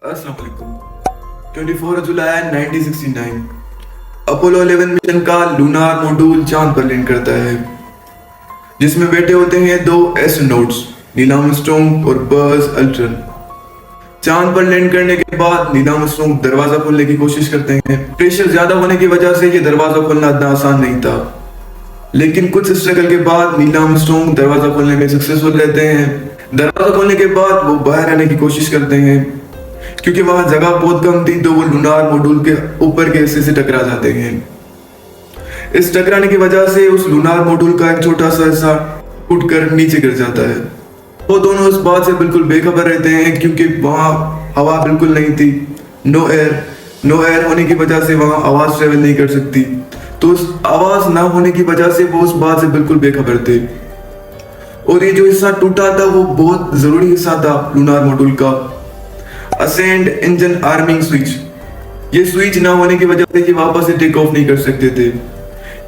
अस्सलाम वालेकुम। 24 जुलाई 1969 Apollo 11 mission का लूनार मॉड्यूल चांद पर लैंड करता है, जिसमें बैठे होते हैं दो एस्ट्रोनॉट्स नील आर्मस्ट्रॉन्ग और बज़ अल्ट्रन। चांद पर लैंड करने के बाद नील आर्मस्ट्रॉन्ग दरवाजा खोलने की कोशिश करते हैं। प्रेशर ज्यादा होने की वजह से ये दरवाजा खोलना इतना आसान नहीं था, लेकिन कुछ स्ट्रगल के बाद नील आर्मस्ट्रॉन्ग दरवाजा खोलने में सक्सेसफुल रहते हैं। दरवाजा खोलने के बाद वो बाहर आने की कोशिश करते हैं, क्योंकि वहां जगह बहुत कम थी, तो वो लूनार मॉड्यूल के ऊपर के हिस्से से टकरा जाते हैं। इस टकराने की वजह से उस लूनार मॉड्यूल का एक छोटा सा हिस्सा उठकर नीचे गिर जाता है। वो दोनों इस बात से बिल्कुल बेखबर रहते हैं, क्योंकि वहां हवा बिल्कुल नहीं थी। नो एयर होने की वजह से वहां आवाज ट्रेवल नहीं कर सकती, तो उस आवाज ना होने की वजह से वो उस बात से बिल्कुल बेखबर थे। और ये जो हिस्सा टूटा था वो बहुत जरूरी हिस्सा था लूनार मॉड्यूल का, असेंड इंजन आर्मिंग स्विच। ये स्विच ना होने की वजह से ये वापस से टेक ऑफ नहीं कर सकते थे,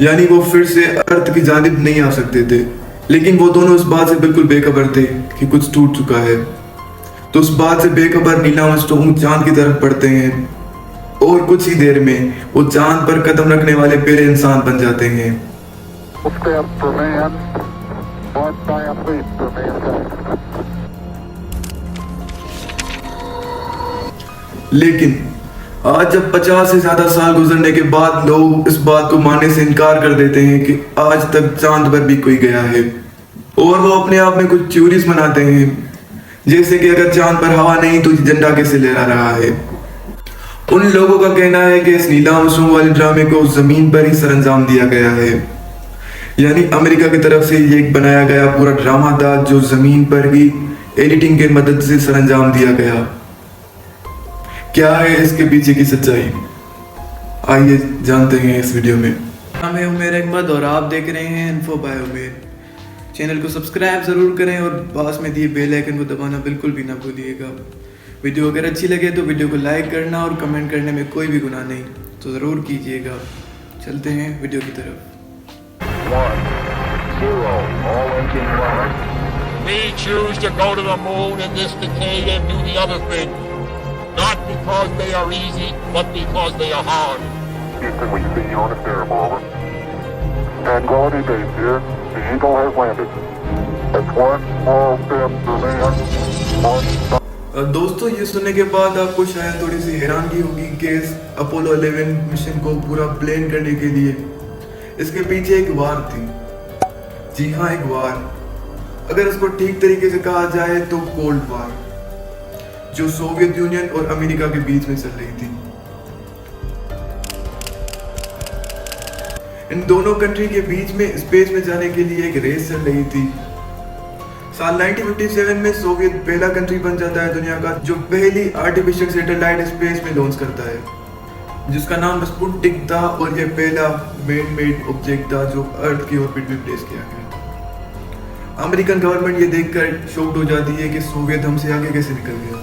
यानी वो फिर से अर्थ की जानिब नहीं आ सकते थे। लेकिन वो दोनों इस बात से बिल्कुल बेखबर थे कि कुछ टूट चुका है। तो उस बात से बेखबर नील आर्मस्ट्रॉन्ग चांद की तरफ बढ़ते हैं, और कुछ ही देर में वो चांद पर कदम रखने वाले पहले इंसान बन जाते हैं। लेकिन आज जब 50 से ज्यादा साल गुजरने के बाद लोग इस बात को मानने से इनकार कर देते हैं कि आज तक चांद पर भी कोई गया है, और वो अपने आप में कुछ थ्योरीज बनाते हैं, जैसे कि अगर चांद पर हवा नहीं तो झंडा कैसे लहरा रहा है। उन लोगों का कहना है कि इस नील आर्मस्ट्रॉन्ग वाले ड्रामे को जमीन पर ही सरंजाम दिया गया है, यानी अमेरिका की तरफ से ये एक बनाया गया पूरा ड्रामा था जो जमीन पर ही एडिटिंग के मदद से सरंजाम दिया गया। क्या है इसके पीछे की सच्चाई, आइए जानते हैं इस वीडियो में। मैं हूं उमेर अहमद और आप देख रहे हैं इन्फो बाय उमेर। चैनल को सब्सक्राइब जरूर करें और पास में दिए बेल आइकन को दबाना बिल्कुल भी ना भूलिएगा। वीडियो अगर अच्छी लगे तो वीडियो को लाइक करना और कमेंट करने में कोई भी गुनाह नहीं, तो ज़रूर कीजिएगा। चलते हैं वीडियो की तरफ। 1, 0, all engine running. We choose to go to the moon in this decade and do the other thing. Not because they are easy, but because they are hard. Houston, we see you on a terrible over. Tranquility Base here. The Eagle has landed. That's one small step for man, one दोस्तों, ये सुनने के बाद आपको शायद थोड़ी सी हैरानगी होगी कि इस अपोलो 11 मिशन को पूरा प्लान करने के लिए इसके पीछे एक वार थी। जी हाँ, एक वार। अगर इसको ठीक तरीके से कहा जाए तो कोल्ड वार, जो सोवियत यूनियन और अमेरिका के बीच में चल रही थी। इन दोनों कंट्री के बीच में स्पेस में जाने के लिए एक रेस चल रही थी। साल 1957 में सोवियत पहला कंट्री बन जाता है दुनिया का जो पहली आर्टिफिशियल सैटेलाइट स्पेस में लॉन्च करता है, जिसका नाम स्पुतनिक था, और यह पहला मैन मेड ऑब्जेक्ट था जो अर्थ की ऑर्बिट में प्लेस किया गया। अमेरिकन गवर्नमेंट ये देखकर शॉक्ड हो जाती है कि सोवियत हमसे आगे कैसे निकल गया।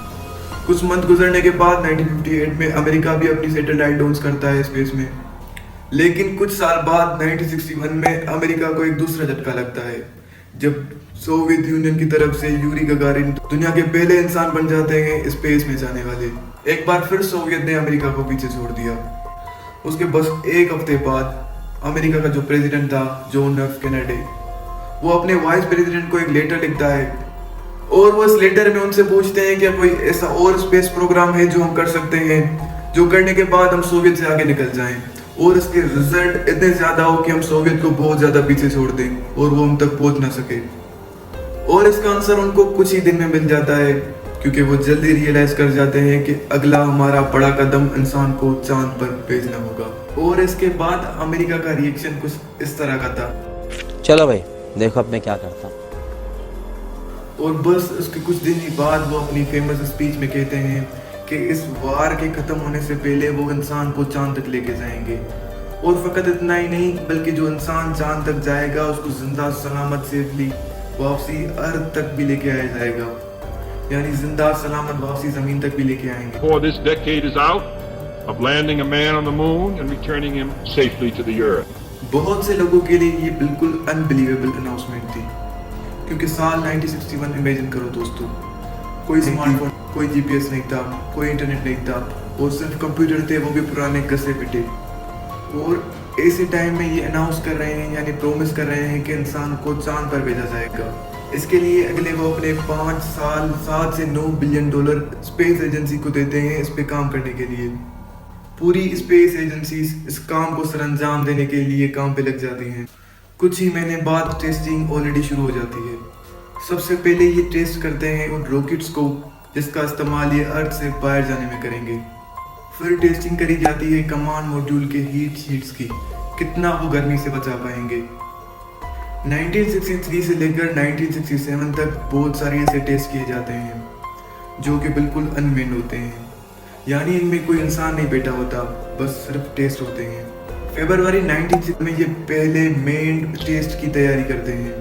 कुछ मंथ गुजरने के बाद 1958 में अमेरिका भी अपनी सैटेलाइट लॉन्च करता है स्पेस में। लेकिन कुछ साल बाद 1961 में अमेरिका को एक दूसरा झटका लगता है, जब सोवियत यूनियन की तरफ से यूरी गगारिन दुनिया के पहले इंसान बन जाते हैं स्पेस में जाने वाले। एक बार फिर सोवियत ने अमेरिका को पीछे छोड़ दिया। उसके बस एक हफ्ते बाद अमेरिका का जो प्रेसिडेंट था, जॉन एफ कैनेडी, वो अपने वाइस प्रेसिडेंट को एक लेटर लिखता है, और वो इस लेटर में उनसे पूछते हैं क्या कोई ऐसा और स्पेस प्रोग्राम है जो हम कर सकते हैं, जो करने के बाद हम सोवियत से आगे निकल जाएं, और इसके रिजल्ट इतने ज्यादा हो कि हम सोवियत को बहुत ज्यादा पीछे छोड़ दें और वो हम तक पहुंच ना सके। और इसका आंसर उनको कुछ ही दिन में मिल जाता है, क्योंकि वो जल्दी रियलाइज कर जाते हैं कि अगला हमारा बड़ा कदम इंसान को चांद पर भेजना होगा। और इसके बाद अमेरिका का रिएक्शन कुछ इस तरह का था, चलो भाई देखो अब मैं क्या करता हूँ। और बस उसके कुछ दिन ही बाद वो अपनी फेमस स्पीच में कहते हैं कि इस वार के खत्म होने से पहले वो इंसान को चांद तक लेके जाएंगे। और फकत इतना ही नहीं, बल्कि जो इंसान चांद तक जाएगा उसको जिंदा सलामत सेफली वापसी अर्थ तक भी लेके आया जाएगा, यानी जिंदा सलामत वापसी जमीन तक भी लेके आएंगे। Before this decade is out, of landing a man on the moon and returning him safely to the earth. बहुत से लोगों के लिए ये बिल्कुल अनबिलीवेबल अनाउंसमेंट थी, क्योंकि साल 1961 इमेजिन करो दोस्तों, कोई जीपीएस नहीं था, कोई इंटरनेट नहीं था, और सिर्फ कंप्यूटर थे, वो भी पुराने घसे पिटे। और ऐसे टाइम में ये अनाउंस कर रहे हैं, यानी प्रोमिस कर रहे हैं कि इंसान को चांद पर भेजा जाएगा। इसके लिए अगले वो अपने 5 साल 7 से 9 बिलियन डॉलर स्पेस एजेंसी को देते हैं इस पे काम करने के लिए। पूरी स्पेस एजेंसीज इस काम को सरअंजाम देने के लिए काम पे लग जाती हैं। कुछ ही महीने बाद टेस्टिंग ऑलरेडी शुरू हो जाती है। सबसे पहले ये टेस्ट करते हैं उन रॉकेट्स को जिसका इस्तेमाल ये अर्थ से बाहर जाने में करेंगे। फिर टेस्टिंग करी जाती है कमांड मॉड्यूल के हीट शीट्स की, कितना वो गर्मी से बचा पाएंगे। 1963 से लेकर 1967 तक बहुत सारे ऐसे टेस्ट किए जाते हैं जो कि बिल्कुल अनमेन होते हैं, यानी इनमें कोई इंसान नहीं बैठा होता, बस सिर्फ टेस्ट होते हैं। फरवरी 1960 में ये पहले मेन टेस्ट की तैयारी करते हैं,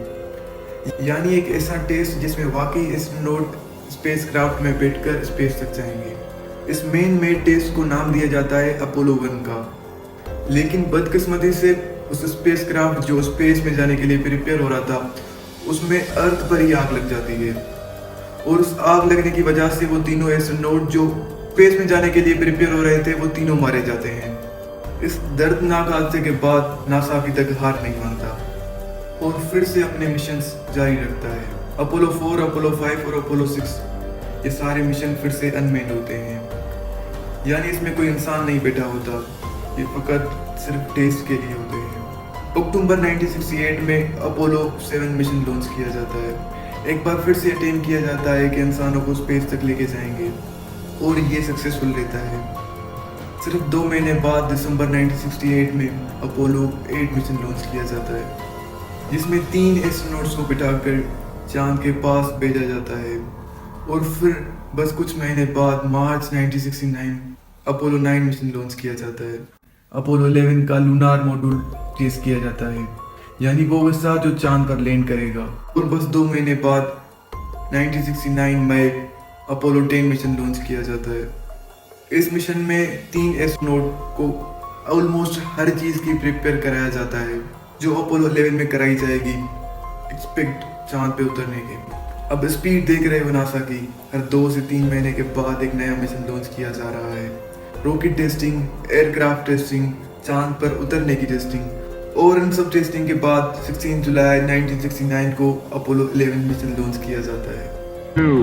यानी एक ऐसा टेस्ट जिसमें वाकई एस्ट्रोनॉट स्पेसक्राफ्ट में बैठकर स्पेस तक जाएंगे। इस मेन मेड टेस्ट को नाम दिया जाता है अपोलो 1 का। लेकिन बदकिस्मती से उस स्पेसक्राफ्ट जो स्पेस में जाने के लिए प्रिपेयर हो रहा था, उसमें अर्थ पर ही आग लग जाती है, और उस आग लगने की वजह से वो तीनों एस्ट्रोनॉट जो स्पेस में जाने के लिए प्रिपेयर हो रहे थे, वो तीनों मारे जाते हैं। इस दर्दनाक हादसे के बाद नासा अभी तक हार नहीं मानता और फिर से अपने मिशन जारी रखता है। अपोलो 4, अपोलो 5 और अपोलो 6 ये सारे मिशन फिर से अनमेन होते हैं, यानी इसमें कोई इंसान नहीं बैठा होता, ये फकत सिर्फ टेस्ट के लिए होते हैं। अक्टूबर 1968 में अपोलो 7 मिशन लॉन्च किया जाता है। एक बार फिर से अटेम्प्ट किया जाता है कि इंसानों को स्पेस तक लेके जाएंगे, और ये सक्सेसफुल रहता है। सिर्फ 2 महीने बाद दिसंबर 1968 में अपोलो 8 मिशन लॉन्च किया जाता है, जिसमें 3 एस्ट्रोनॉट्स को बिठाकर चांद के पास भेजा जाता है। और फिर बस कुछ महीने बाद मार्च 1969 अपोलो 9 मिशन लॉन्च किया जाता है। अपोलो 11 का लूनार मॉड्यूल टेस्ट किया जाता है, यानी वो हिस्सा जो चांद पर लैंड करेगा। और बस 2 महीने बाद 1969 में अपोलो 10 मिशन लॉन्च किया जाता है। इस मिशन में 3 एस्ट्रोनॉट को ऑलमोस्ट हर चीज़ की प्रिपेयर कराया जाता है जो अपोलो 11 में कराई जाएगी एक्सपेक्ट चांद पे उतरने के। अब स्पीड देख रहे हो नासा की, हर 2 से 3 महीने के बाद एक नया मिशन लॉन्च किया जा रहा है। रॉकेट टेस्टिंग, एयरक्राफ्ट टेस्टिंग, चांद पर उतरने की टेस्टिंग, और इन सब टेस्टिंग के बाद 16 जुलाई 1969 को अपोलो 11 मिशन लॉन्च किया जाता है। 2,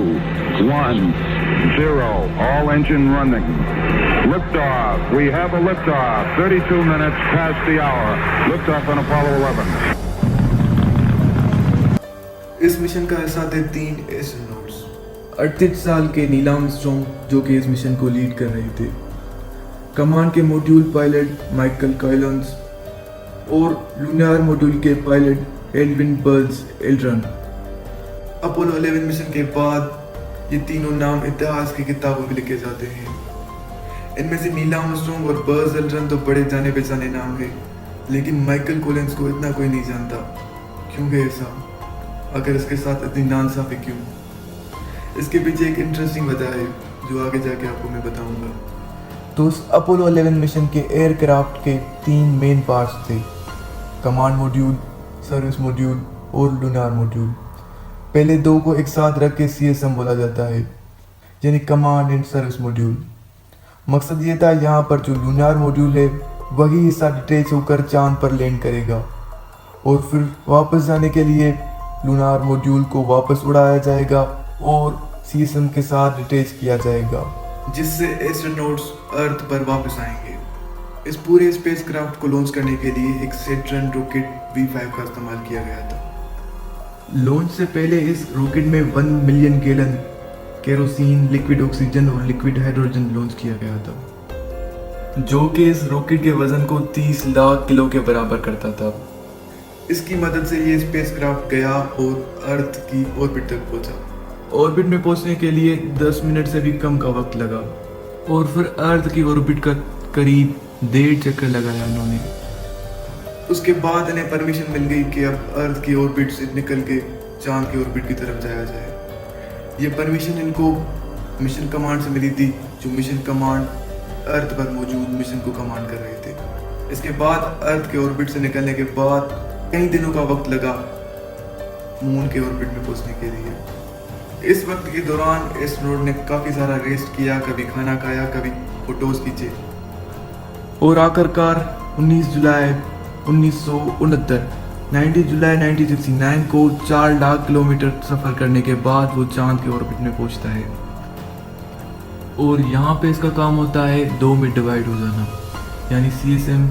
1, 0, all engine running. Liftoff. We have a liftoff. 32 minutes past the hour. Liftoff on Apollo 11. इस मिशन का हिस्सा थे 3 एस्ट्रोनॉट्स। 38 साल के नील आर्मस्ट्रॉन्ग जो कि इस मिशन को लीड कर रहे थे, कमांड के मॉड्यूल पायलट माइकल कॉलिन्स और लूनार मॉड्यूल के pilot Edwin Buzz Aldrin. Apollo 11 mission के बाद ये तीनों नाम इतिहास की किताबों में लिखे जाते हैं। इनमें से नील आर्मस्ट्रॉन्ग और बज़ एल्ड्रिन तो बड़े जाने पहचाने नाम है, लेकिन माइकल कॉलिन्स को इतना कोई नहीं जानता। क्यों है ऐसा? अगर इसके साथ इतनी नाइंसाफी क्यों? इसके पीछे एक इंटरेस्टिंग वजह है जो आगे जाके आपको मैं बताऊंगा। तो उस अपोलो 11 मिशन के एयरक्राफ्ट के 3 मेन पार्ट्स थे, कमांड मॉड्यूल, सर्विस मॉड्यूल और लूनार मॉड्यूल। पहले 2 को एक साथ रख के CSM बोला जाता है, यानी कमांड एंड सर्विस मॉड्यूल। मकसद ये था यहाँ पर जो लूनार मॉड्यूल है वही हिस्सा डिटेच होकर चांद पर लैंड करेगा, और फिर वापस जाने के लिए लूनार मॉड्यूल को वापस उड़ाया जाएगा और CSM के साथ डिटेच किया जाएगा, जिससे एस्ट्रोनॉट्स अर्थ पर वापस आएंगे। इस पूरे स्पेसक्राफ्ट को लॉन्च करने के लिए एक सेट्रन रॉकेट V5 का इस्तेमाल किया गया था। लॉन्च से पहले इस रॉकेट में 1 million gallon kerosene, liquid oxygen और लिक्विड हाइड्रोजन लॉन्च किया गया था, जो कि इस रॉकेट के वजन को 30 लाख किलो के बराबर करता था। इसकी मदद से ये स्पेसक्राफ्ट गया और अर्थ की ऑर्बिट तक पहुंचा। ऑर्बिट में पहुंचने के लिए 10 मिनट से भी कम का वक्त लगा, और फिर अर्थ की ऑर्बिट का करीब 1.5 चक्कर लगाया उन्होंने। उसके बाद इन्हें परमिशन मिल गई कि अब अर्थ की ऑर्बिट से निकल के चांद की ऑर्बिट की तरफ जाया जाए। ये परमिशन इनको मिशन कमांड से मिली थी, जो मिशन कमांड अर्थ पर मौजूद मिशन को कमांड कर रहे थे। इसके बाद अर्थ के ऑर्बिट से निकलने के बाद कई दिनों का वक्त लगा मून के ऑर्बिट में पहुंचने के लिए। इस वक्त के दौरान एस्ट्रोनॉट ने काफ़ी सारा रेस्ट किया, कभी खाना खाया, कभी फोटोज खींचे और आखिरकार 19 जुलाई 1969 को 4 लाख किलोमीटर सफ़र करने के बाद वो चांद के ऑर्बिट में पहुंचता है। और यहाँ पे इसका काम होता है 2 में डिवाइड हो जाना, यानी CSM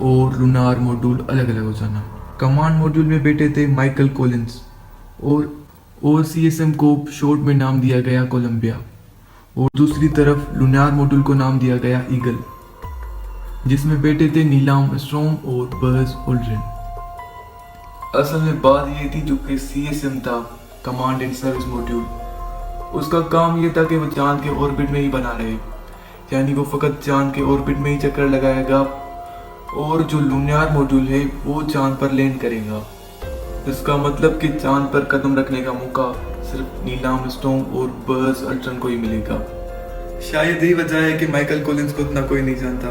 और लूनार मॉड्यूल अलग अलग हो जाना। कमांड मॉड्यूल में बैठे थे माइकल कॉलिंस और CSM को शॉर्ट में नाम दिया गया कोलंबिया, और दूसरी तरफ लूनार मॉड्यूल को नाम दिया गया ईगल, जिसमें बैठे थे नील आर्मस्ट्रॉन्ग और बज़ ऑल्ड्रिन। असल में बात ये थी, जो कि CSM था, कमांड एंड सर्विस मॉड्यूल, उसका काम ये था कि वो चांद के ऑर्बिट में ही बना रहे, यानी वो फकत चांद के ऑर्बिट में ही चक्कर लगाएगा, और जो लूनार मॉड्यूल है वो चांद पर लैंड करेगा। इसका मतलब कि चांद पर कदम रखने का मौका सिर्फ नील आर्मस्ट्रॉन्ग और बज़ ऑल्ड्रिन को ही मिलेगा। शायद यही वजह है कि माइकल कॉलिंस को इतना कोई नहीं जानता।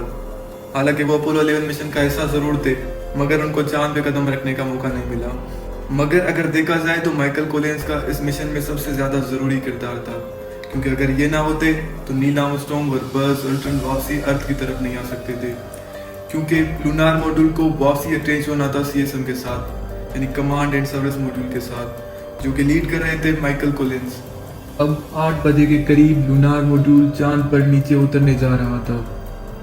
हालांकि वो अपोलो 11 मिशन का हिस्सा जरूर थे, मगर उनको चांद पे कदम रखने का मौका नहीं मिला। मगर अगर देखा जाए तो माइकल कॉलिंस का इस मिशन में सबसे ज़्यादा ज़रूरी किरदार था, क्योंकि अगर ये ना होते तो नील आर्मस्ट्रॉन्ग और बज़ ऑल्ड्रिन वापसी अर्थ की तरफ नहीं आ सकते थे, क्योंकि लूनार मॉड्यूल को वापसी अटैच होना था CSM के साथ, यानी कमांड एंड सर्विस मॉड्यूल के साथ, जो कि लीड कर रहे थे माइकल कॉलिंस। अब 8 बजे के करीब लूनार मॉड्यूल चांद पर नीचे उतरने जा रहा था।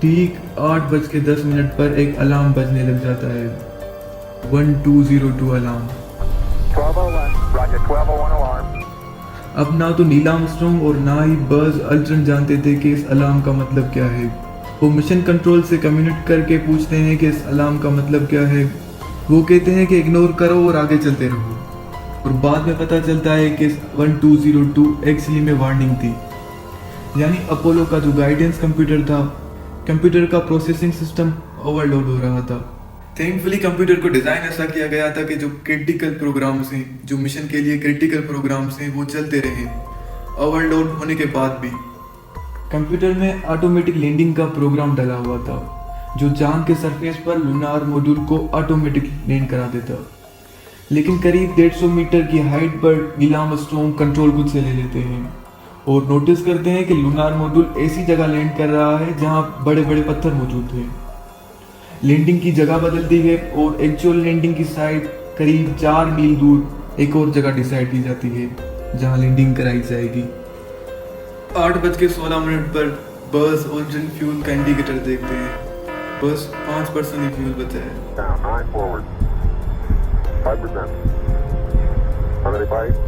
ठीक 8:10 पर एक अलार्म बजने लग जाता है, 1202 अलार्म। 1201, Roger, 1201 alarm. अब ना तो नील आर्मस्ट्रॉन्ग और ना ही बज़ ऑल्ड्रिन जानते थे कि इस अलार्म का मतलब क्या है। वो मिशन कंट्रोल से कम्युनिकेट करके पूछते हैं कि इस अलार्म का मतलब क्या है। वो कहते हैं कि इग्नोर करो और आगे चलते रहो, और बाद में पता चलता है कि 1202 एक्चुअली में वार्निंग थी, यानी अपोलो का जो गाइडेंस कंप्यूटर था, कंप्यूटर का प्रोसेसिंग सिस्टम ओवरलोड हो रहा था। थैंकफुली कंप्यूटर को डिज़ाइन ऐसा किया गया था कि जो क्रिटिकल प्रोग्राम्स हैं, जो मिशन के लिए क्रिटिकल प्रोग्राम्स हैं, वो चलते रहे ओवरलोड होने के बाद भी। कंप्यूटर में ऑटोमेटिक लैंडिंग का प्रोग्राम डाला हुआ था, जो चांद के सरफेस पर लूनार मॉड्यूल को ऑटोमेटिक लैंड करा देता। लेकिन करीब 150 मीटर की हाइट पर नील आर्मस्ट्रॉन्ग कंट्रोल खुद से ले लेते हैं और नोटिस करते हैं कि लूनार मॉड्यूल ऐसी जगह लैंड कर रहा है जहां बड़े बड़े पत्थर मौजूद थे। लैंडिंग की जगह बदलती है और एक्चुअल लैंडिंग की साइट करीब 4 मील दूर एक और जगह डिसाइड की जाती है जहां लैंडिंग कराई जाएगी। 8:16 पर बज़ ऑल्ड्रिन फ्यूल का इंडिकेटर देखते हैं, बस 5% ही फ्यूल बचा है। Down, 9 forward. 5%. How many bites?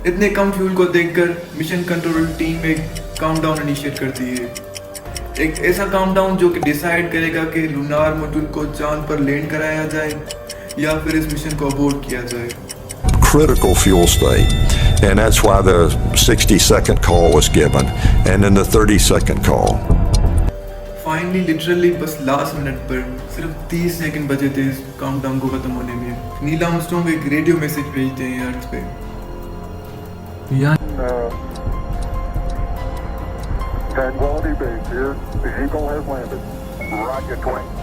इतने कम फ्यूल को देखकर मिशन कंट्रोल टीम एक काउंटडाउन इनिशिएट करती है, एक ऐसा काउंटडाउन जो कि डिसाइड करेगा कि लूनार मॉड्यूल को चांद पर लैंड कराया जाए या फिर इस मिशन को अबॉर्ट किया जाए। Critical fuel state, and that's why the 60-second call was given, and then the 30-second call. Finally literally बस लास्ट मिनट पर सिर्फ 30 सेकंड बचे थे इस काउंटडाउन को खत्म होने में। नील आर्मस्ट्रॉन्ग एक रेडियो मैसेज भेजते हैं अर्थ पे, Tranquility Base here. The Eagle has landed. Roger,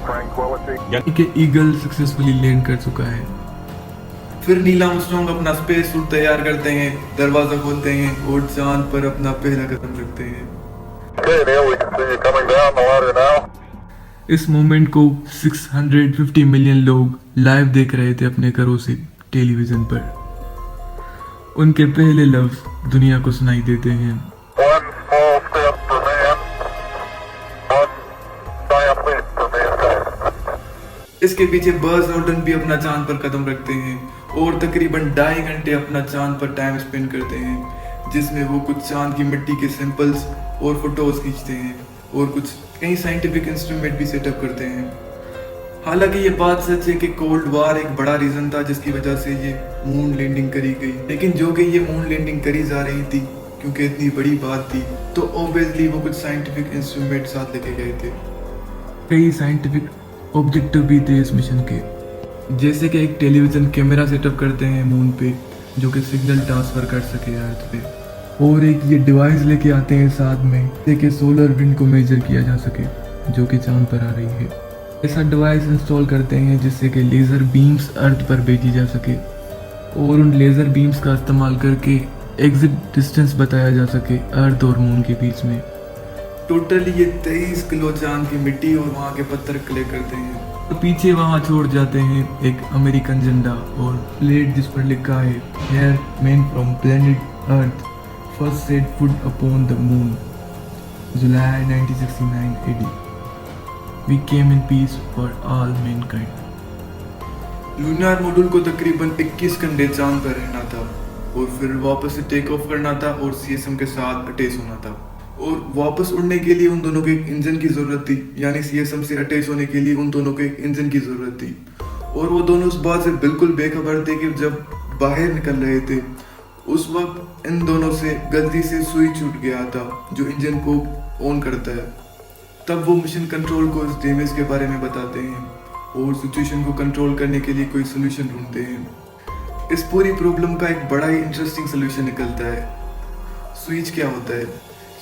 Tranquility. यानी कि ईगल सक्सेसफुली लैंड कर चुका है। फिर नील आर्मस्ट्रॉन्ग अपना स्पेस सूट तैयार करते हैं, दरवाजा खोलते हैं और चांद पर अपना पहला कदम रखते हैं। Okay, Neil, we can see you coming down the ladder now. इस मोमेंट को 650 मिलियन लोग लाइव देख रहे थे अपने घरों से टेलीविजन पर। उनके पहले लफ्ज दुनिया को सुनाई देते हैं। One small step for man, one giant leap for mankind. इसके पीछे बज़ ऑल्ड्रिन भी अपना चांद पर कदम रखते हैं और तकरीबन 2.5 घंटे अपना चांद पर टाइम स्पेंड करते हैं, जिसमें वो कुछ चांद की मिट्टी के सैंपल्स और फोटोज खींचते हैं और कुछ कई साइंटिफिक इंस्ट्रूमेंट भी सेटअप करते हैं। हालांकि ये बात सच है कि कोल्ड वार एक बड़ा रीजन था जिसकी वजह से ये मून लैंडिंग करी गई, लेकिन जो कि ये मून लैंडिंग करी जा रही थी क्योंकि इतनी बड़ी बात थी, तो ऑब्वियसली वो कुछ साइंटिफिक इंस्ट्रूमेंट साथ लेके गए थे। कई साइंटिफिक ऑब्जेक्टिव भी थे इस मिशन के, जैसे कि एक टेलीविजन कैमरा सेटअप करते हैं मून पे जो कि सिग्नल ट्रांसफर कर सके अर्थ पे, और एक ये डिवाइस लेके आते हैं साथ में ताकि सोलर विंड को मेजर किया जा सके जो कि चांद पर आ रही है। ऐसा डिवाइस इंस्टॉल करते हैं जिससे कि लेज़र बीम्स अर्थ पर भेजी जा सके, और उन लेज़र बीम्स का इस्तेमाल करके एग्जिट डिस्टेंस बताया जा सके अर्थ और मून के बीच में। टोटली ये 23 किलो चांद की मिट्टी और वहाँ के पत्थर कलेक्ट करते हैं। तो पीछे वहाँ छोड़ जाते हैं एक अमेरिकन झंडा और प्लेट जिस पर लिखा है here men from planet earth first set foot upon the moon July 1969 AD। We came in peace for all mankind. Lunar module को तकरीबन 21 घंटे चांद पर रहना था और फिर वापस से टेक ऑफ करना था और CSM के साथ अटैच होना था। और वापस उड़ने के लिए उन दोनों के एक इंजन की ज़रूरत थी, यानी CSM से अटैच होने के लिए उन दोनों के एक इंजन की ज़रूरत थी। और वो दोनों उस बात से बिल्कुल बेखबर थे कि जब बाहर निकल रहे थे उस वक्त इन दोनों से गलती से स्विच छूट गया था जो इंजन को ऑन करता है। तब वो मिशन कंट्रोल को इस डैमेज के बारे में बताते हैं और सिचुएशन को कंट्रोल करने के लिए कोई सोल्यूशन ढूंढते हैं। इस पूरी प्रॉब्लम का एक बड़ा ही इंटरेस्टिंग सोल्यूशन निकलता है। स्विच क्या होता है?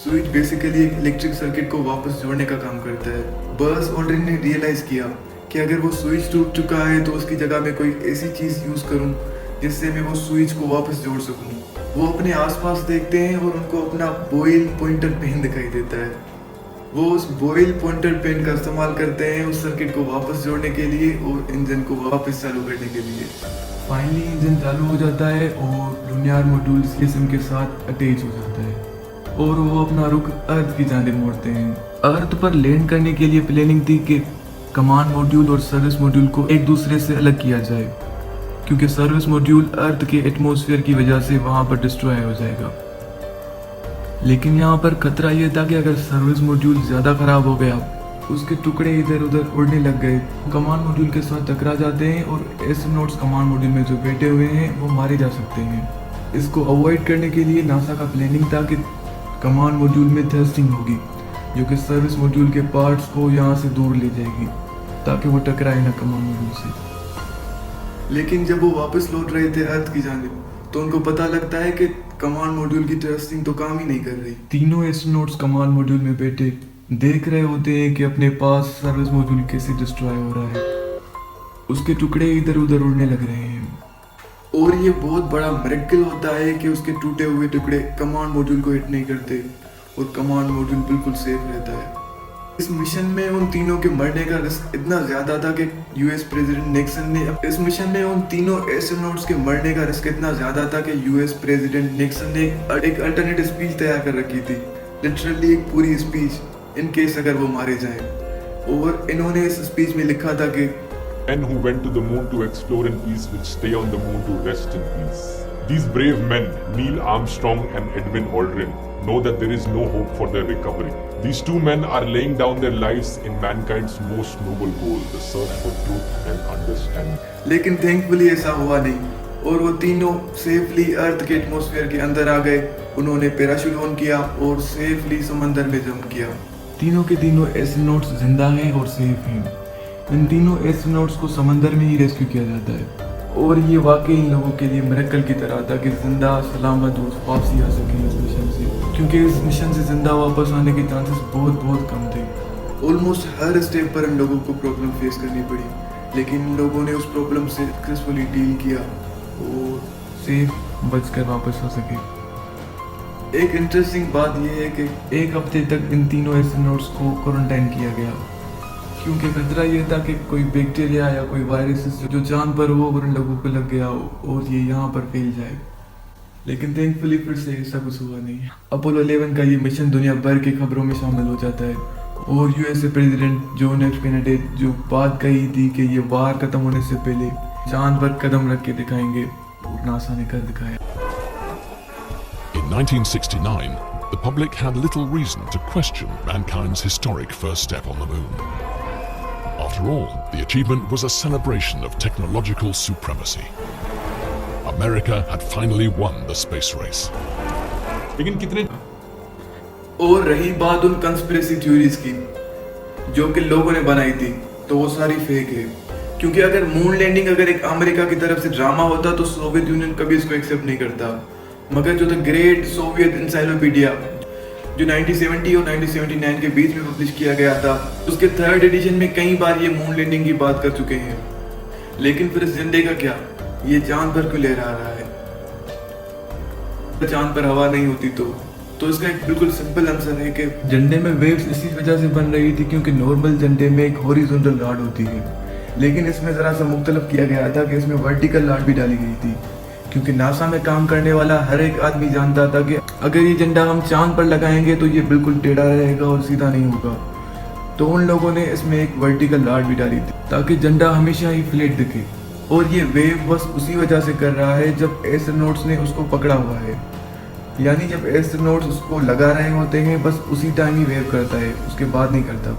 स्विच बेसिकली एक इलेक्ट्रिक सर्किट को वापस जोड़ने का काम करता है। बस ऑल्ड्रिन ने रियलाइज किया कि अगर वो स्विच टूट चुका है तो उसकी जगह में कोई ऐसी चीज़ यूज़ करूं जिससे मैं वो स्विच को वापस जोड़ सकूं। वो अपने आसपास देखते हैं और उनको अपना बॉयल पॉइंटर पेन दिखाई देता है। वो उस बॉयल पॉइंटर पेन का इस्तेमाल करते हैं उस सर्किट को वापस जोड़ने के लिए और इंजन को वापस चालू करने के लिए। फाइनली इंजन चालू हो जाता है और लूनार मॉड्यूल CSM के साथ अटैच हो जाता है और वो अपना रुख अर्थ की जानिब मोड़ते हैं। अर्थ पर लैंड करने के लिए प्लानिंग थी कि कमांड मॉड्यूल और सर्विस मॉड्यूल को एक दूसरे से अलग किया जाए, क्योंकि सर्विस मॉड्यूल अर्थ के एटमॉस्फेयर की वजह से वहाँ पर डिस्ट्रॉय हो जाएगा। लेकिन यहाँ पर खतरा ये था कि अगर सर्विस मॉड्यूल ज़्यादा ख़राब हो गया, उसके टुकड़े इधर उधर उड़ने लग गए, कमांड मॉड्यूल के साथ टकरा जाते हैं और एस्ट्रोनॉट्स कमांड मॉड्यूल में जो बैठे हुए हैं वो मारे जा सकते हैं। इसको अवॉइड करने के लिए नासा का प्लानिंग था कि कमांड मॉड्यूल में थ्रस्टिंग होगी जो कि सर्विस मॉड्यूल के पार्ट्स को यहाँ से दूर ले जाएगी ताकि वो टकराए ना कमांड मॉड्यूल से। लेकिन जब वो वापस लौट रहे थे अर्थ की जानिब तो उनको पता लगता है कि कमांड मॉड्यूल की थ्रस्टिंग तो काम ही नहीं कर रही। तीनों एस्ट्रोनॉट्स कमांड मॉड्यूल में बैठे देख रहे होते हैं कि अपने पास सर्विस मॉड्यूल कैसे डिस्ट्रॉय हो रहा है, उसके टुकड़े इधर उधर उड़ने लग रहे हैं। और ये बहुत बड़ा मिरेकल होता है कि उसके टूटे हुए टुकड़े कमांड मॉड्यूल को हिट नहीं करते और कमांड मॉड्यूल बिल्कुल सेफ रहता है। इस मिशन में उन तीनों के मरने का रिस्क इतना ज्यादा था कि यूएस प्रेसिडेंट निक्सन ने इस मिशन में उन तीनों एस्ट्रोनॉट्स के मरने का रिस्क इतना ज्यादा था कि यूएस प्रेसिडेंट निक्सन ने एक अल्टरनेट स्पीच तैयार कर रखी थी, लिटरली एक पूरी स्पीच इन केस अगर वो मारे जाएं। और इन्होंने इस स्पीच में लिखा था कि Men who went to the moon to explore in peace will stay on the moon to rest in peace. These brave men, Neil Armstrong and Edwin Aldrin, know that there is no hope for their recovery. These two men are laying down their lives in mankind's most noble goal, the search for truth and understanding. लेकिन thankfully ऐसा हुआ नहीं और वो तीनों safely अर्थ के atmosphere के अंदर आ गए। उन्होंने पैराशूट ऑन किया और सेफली समंदर में जंप किया। तीनों के तीनों एस्ट्रोनॉट्स जिंदा हैं और सेफ हैं। इन तीनों एस्ट्रोनॉट्स को समंदर में ही रेस्क्यू किया जाता है और ये वाकई इन लोगों के लिए मिरेकल की तरह था कि जिंदा सलामत वापसी आ सके इस मिशन से, क्योंकि इस मिशन से जिंदा वापस आने के चांसेस बहुत कम थे। ऑलमोस्ट हर स्टेप पर इन लोगों को प्रॉब्लम फेस करनी पड़ी, लेकिन इन लोगों ने उस प्रॉब्लम से सक्सेसफुली डील किया और सेफ बचकर वापस आ सके। एक इंटरेस्टिंग बात यह है कि एक हफ्ते तक इन तीनों एस्ट्रोनॉट्स को क्वारंटाइन किया गया, क्योंकि खतरा ये था कि कोई बैक्टीरिया या कोई वायरस जो चांद पर हो और इन लोगों को लग गया हो और ये यहाँ पर फैल जाए। लेकिन थैंकफुली फिर से ऐसा कुछ हुआ नहीं। अपोलो 11 का ये मिशन दुनिया भर की खबरों में शामिल हो जाता है और USA president John F Kennedy जो बात कही थी कि ये वार खत्म होने से पहले चांद पर कदम रख के दिखाएंगे, नासा ने कर दिखाया। In 1969, the public had little reason to question mankind's historic first step on the moon. After all, the achievement was a celebration of technological supremacy. America had finally won the space race. लेकिन कितने और रही बात उन conspiracy theories की जो कि लोगों ने बनाई थी, तो वो सारी फेक है। क्योंकि अगर मून लैंडिंग अगर एक अमेरिका की तरफ से ड्रामा होता तो सोवियत यूनियन कभी इसको एक्सेप्ट नहीं करता। मगर जो द ग्रेट सोवियत इंसाइक्लोपीडिया जो 1970 और 1979 के बीच में पब्लिश किया गया था, उसके 3rd एडिशन में कई बार ये मून लैंडिंग की बात कर चुके हैं। लेकिन फिर इस झंडे का क्या, ये चांद पर क्यों लहरा रहा है? चांद पर हवा नहीं होती तो इसका एक बिल्कुल सिंपल आंसर है कि झंडे में वेव्स इसी वजह से बन रही थी क्योंकि नॉर्मल झंडे में एक हॉरिजॉन्टल रॉड होती है, लेकिन इसमें ज़रा सा मुख्तलिफ किया गया था कि इसमें वर्टिकल रॉड भी डाली गई थी, क्योंकि नासा में काम करने वाला हर एक आदमी जानता था कि अगर ये झंडा हम चांद पर लगाएंगे तो ये बिल्कुल टेढ़ा रहेगा और सीधा नहीं होगा। तो उन लोगों ने इसमें एक वर्टिकल रॉड भी डाली थी ताकि झंडा हमेशा ही फ्लैट दिखे, और ये वेव बस उसी वजह से कर रहा है जब एस्ट्रोनॉट्स ने उसको पकड़ा हुआ है, यानी जब एस्ट्रोनॉट्स उसको लगा रहे होते हैं बस उसी टाइम ही वेव करता है, उसके बाद नहीं करता।